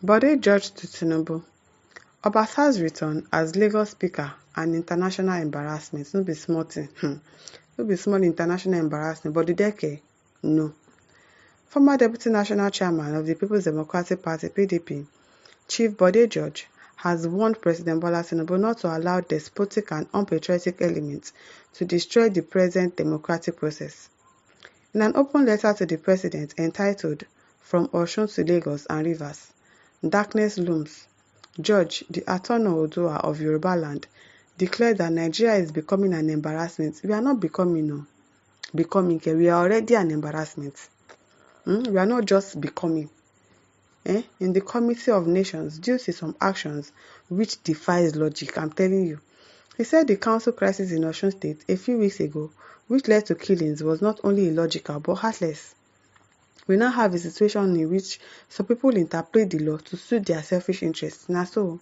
Bode judged to Tinubu. Obasa's return as Lagos Speaker an international embarrassment. No be small thing. No be small international embarrassment, but the decade, no. Former Deputy National Chairman of the People's Democratic Party (PDP), Chief Bode George, has warned President Bola Tinubu not to allow despotic and unpatriotic elements to destroy the present democratic process. In an open letter to the President entitled "From Osun to Lagos and Rivers, Darkness Looms," George, the Attorney Oodua of Yoruba land, declared that Nigeria is becoming an embarrassment. We are not becoming, we are already an embarrassment. We are not just becoming. In the Committee of Nations, due to some actions which defies logic, I'm telling you. He said the council crisis in Osun State a few weeks ago, which led to killings, was not only illogical but heartless. We now have a situation in which some people interpret the law to suit their selfish interests. Now so,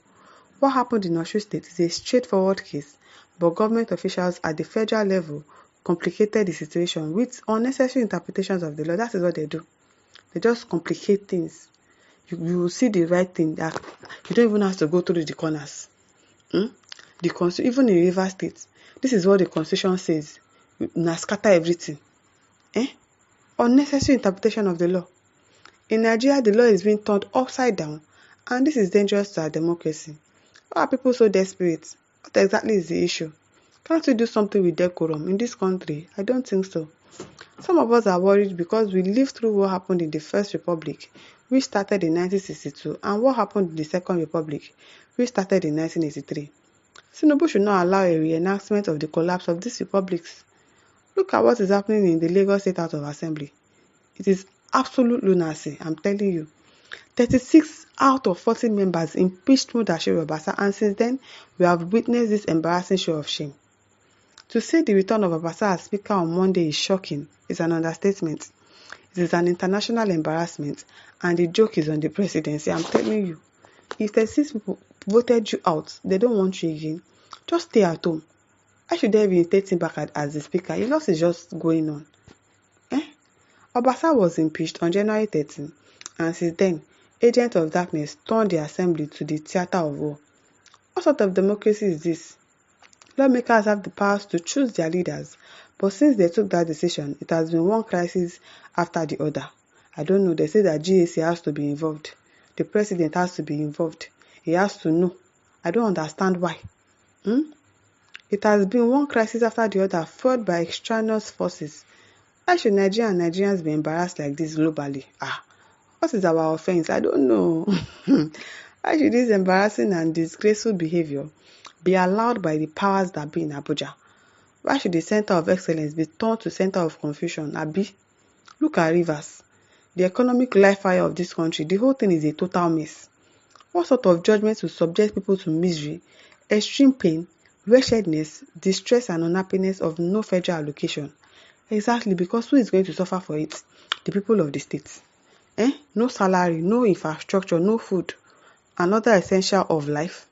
what happened in Osun State is a straightforward case, but government officials at the federal level complicated the situation with unnecessary interpretations of the law. That is what they do. They just complicate things. You will see the right thing that you don't even have to go through the corners. Even in River State, this is what the Constitution says. Now scatter everything. Unnecessary interpretation of the law. In Nigeria, the law is being turned upside down, and this is dangerous to our democracy. Why are people so desperate? What exactly is the issue? Can't we do something with decorum in this country? I don't think so. Some of us are worried because we lived through what happened in the First Republic, which started in 1962, and what happened in the Second Republic, which started in 1983. Tinubu should not allow a reenactment of the collapse of these republics. Look at what is happening in the Lagos State House of Assembly. It is absolute lunacy, I'm telling you. 36 out of 40 members impeached Mudashiru Obasa, and since then, we have witnessed this embarrassing show of shame. To say the return of Obasa as Speaker on Monday is shocking is an understatement. It is an international embarrassment, and the joke is on the presidency. I'm telling you, if 36 people voted you out, they don't want you again, just stay at home. Why should they reinstate him back as the Speaker? Your loss is just going on. Obasa was impeached on January 13, and since then, agents of darkness turned the assembly to the theatre of war. What sort of democracy is this? Lawmakers have the powers to choose their leaders, but since they took that decision, it has been one crisis after the other. I don't know, they say that GAC has to be involved. The president has to be involved. He has to know. I don't understand why. It has been one crisis after the other, fueled by extraneous forces. Why should Nigeria and Nigerians be embarrassed like this globally? What is our offense? I don't know. Why should this embarrassing and disgraceful behavior be allowed by the powers that be in Abuja? Why should the center of excellence be turned to center of confusion? Abi, look at Rivers. The economic life fire of this country, the whole thing is a total mess. What sort of judgment will subject people to misery, extreme pain, wretchedness, distress and unhappiness of no federal allocation? Exactly, because who is going to suffer for it? The people of the state. No salary, no infrastructure, no food. Another essential of life.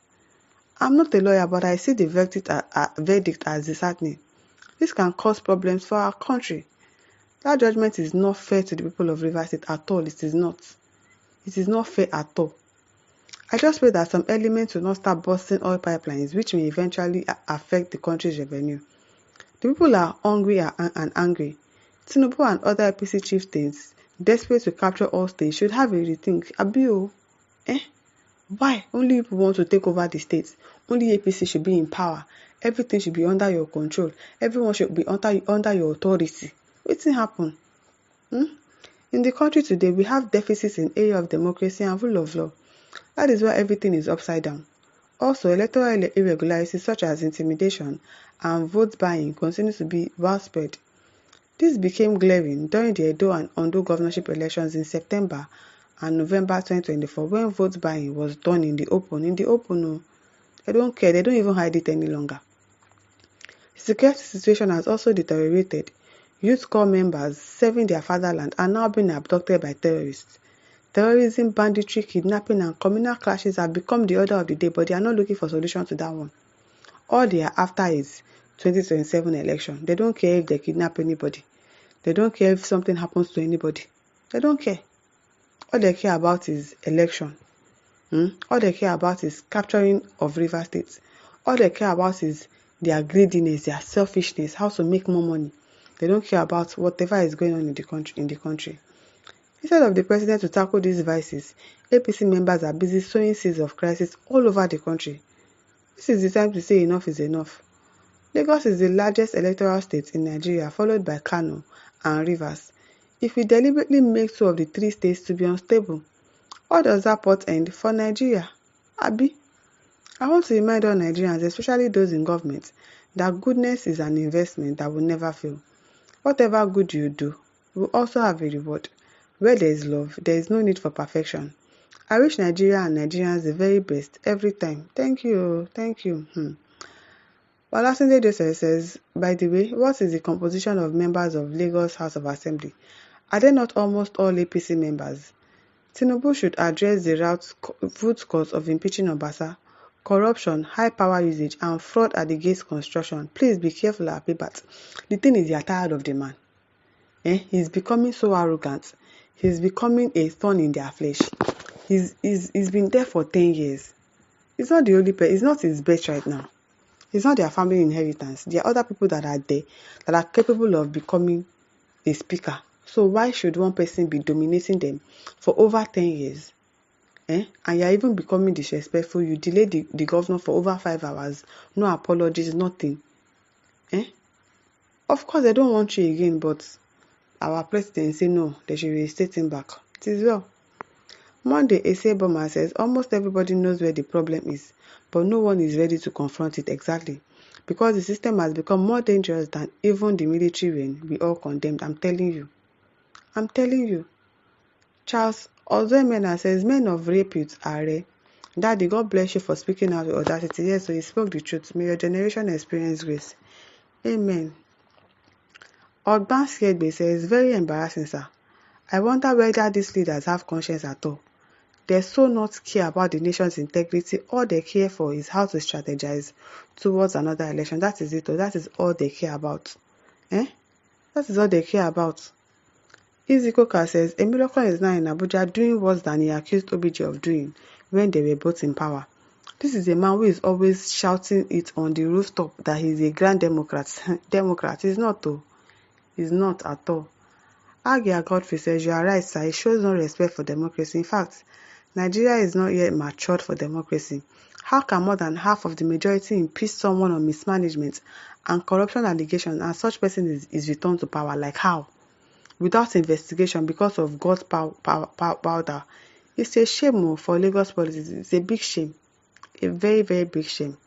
I'm not a lawyer, but I see the verdict as disheartening. This can cause problems for our country. That judgment is not fair to the people of Rivers State at all. It is not. It is not fair at all. I just pray that some elements will not start busting oil pipelines, which may eventually affect the country's revenue. The people are hungry and angry. Tinubu and other APC chieftains, desperate to capture all states, should have a rethink. Abio, why? Only people want to take over the states. Only APC should be in power. Everything should be under your control. Everyone should be under your authority. What's happen? In the country today, we have deficits in area of democracy and rule of law. That is why everything is upside down. Also, electoral irregularities such as intimidation and vote buying continue to be widespread. This became glaring during the Edo and Ondo governorship elections in September and November 2024, when vote buying was done in the open. They don't care. They don't even hide it any longer. The security situation has also deteriorated. Youth corps members serving their fatherland are now being abducted by terrorists. Terrorism, banditry, kidnapping, and communal clashes have become the order of the day, but they are not looking for solutions to that one. All they are after is 2027 election. They don't care if they kidnap anybody. They don't care if something happens to anybody. They don't care. All they care about is election. All they care about is capturing of River State. All they care about is their greediness, their selfishness, how to make more money. They don't care about whatever is going on in the country. Instead of the president to tackle these vices, APC members are busy sowing seeds of crisis all over the country. This is the time to say enough is enough. Lagos is the largest electoral state in Nigeria, followed by Kano and Rivers. If we deliberately make two of the three states to be unstable, how does that portend for Nigeria? Abi? I want to remind all Nigerians, especially those in government, that goodness is an investment that will never fail. Whatever good you do will also have a reward. Where there is love, there is no need for perfection. I wish Nigeria and Nigerians the very best every time. Thank you. Thank you. Olatunde Joseph says, by the way, what is the composition of members of Lagos House of Assembly? Are they not almost all APC members? Tinubu should address the root cause of impeaching Obasa: corruption, high power usage, and fraud at the gates construction. Please be careful, Abibat. The thing is, you are tired of the man. He's becoming so arrogant. He's becoming a thorn in their flesh. He's been there for 10 years. It's not the only person. It's not his best right now. It's not their family inheritance. There are other people that are there that are capable of becoming a speaker. So why should one person be dominating them for over 10 years? And you're even becoming disrespectful. You delayed the governor for over 5 hours. No apologies, nothing. Of course, they don't want you again, but our president say no, they should reinstate him back. It is well. Monday, Ese Boma says, almost everybody knows where the problem is, but no one is ready to confront it exactly, because the system has become more dangerous than even the military reign we all condemned. I'm telling you. Charles Ozemena says, men of repute are rare. Daddy, God bless you for speaking out with audacity. Yes, so he spoke the truth. May your generation experience grace. Amen. Ogbanskegbe says, very embarrassing, sir. I wonder whether these leaders have conscience at all. They so not care about the nation's integrity. All they care for is how to strategize towards another election. That is it. That is all they care about. That is all they care about. Izikoka says, Emilokon is now in Abuja doing worse than he accused OBJ of doing when they were both in power. This is a man who is always shouting it on the rooftop that he is a grand Democrat. Democrat. He's not though. He's not at all. Agia Godfrey says, you are right, sir. It shows no respect for democracy. In fact, Nigeria is not yet matured for democracy. How can more than half of the majority impeach someone on mismanagement and corruption allegations, and such person is returned to power? Like how? Without investigation because of God's powder. It's a shame for Lagos politics. It's a big shame. A very, very big shame.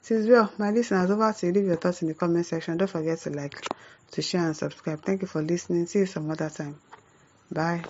It is well, my listeners, over to you. Leave your thoughts in the comment section. Don't forget to like, to share and subscribe. Thank you for listening. See you some other time. Bye.